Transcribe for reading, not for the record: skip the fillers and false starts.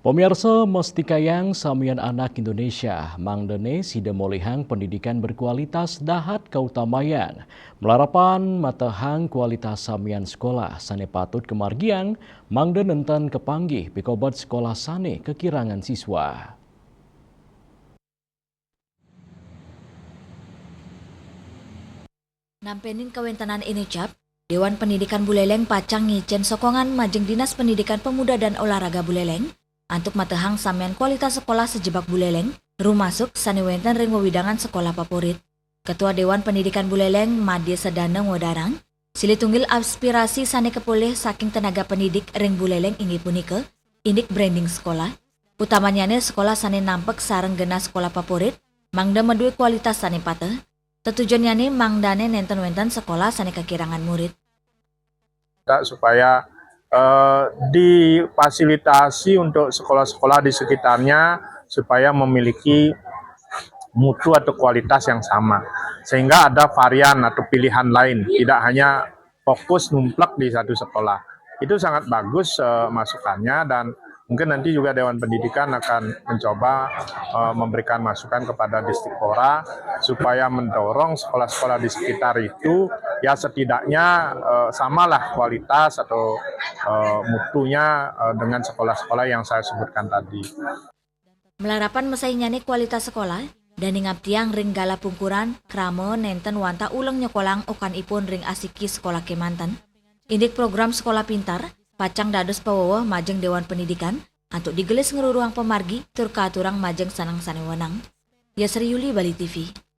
Pemirsa mesti kayang samian anak Indonesia, mangdene sida molihang pendidikan berkualitas dahat keutamayan. Melarapan matahang kualitas samian sekolah sane patut kemargian, mangden enten kepanggih pikobat sekolah sane kekirangan siswa. Nampenin kawentanan ini cap, Dewan Pendidikan Buleleng pacang ngicen sokongan majeng Dinas Pendidikan Pemuda dan Olahraga Buleleng antuk matehang samian kualitas sekolah sejebak Buleleng, rumasuk saniwenten ring wewidangan sekolah favorit. Ketua Dewan Pendidikan Buleleng Madye Sedaneng Wadarang, sili tunggil aspirasi sane kepulih saking tenaga pendidik ring Buleleng ingi punike, indik branding sekolah. Utamanya sekolah sane nampek sareng gena sekolah favorit, mangda medui kualitas sane pateh. Tetujuannya mangdane nenten-wenten sekolah sane kekirangan murid. Supaya difasilitasi untuk sekolah-sekolah di sekitarnya supaya memiliki mutu atau kualitas yang sama. Sehingga ada varian atau pilihan lain, tidak hanya fokus numplek di satu sekolah. Itu sangat bagus masukannya dan mungkin nanti juga Dewan Pendidikan akan mencoba memberikan masukan kepada Distipora supaya mendorong sekolah-sekolah di sekitar itu ya setidaknya samalah kualitas atau mutunya dengan sekolah-sekolah yang saya sebutkan tadi. Melarapan mesainya kualitas sekolah dan ingap tiang ring gala pungkuran kramo nenten wanta ulang nyokolang okan ipun ring asiki sekolah Kemanten. Indik program sekolah pintar pacang dados pawowo majeng Dewan Pendidikan untuk digelis ngeruruang pemargi tur katurang majeng sanang sane wenang. Yasri Yuli, Bali TV.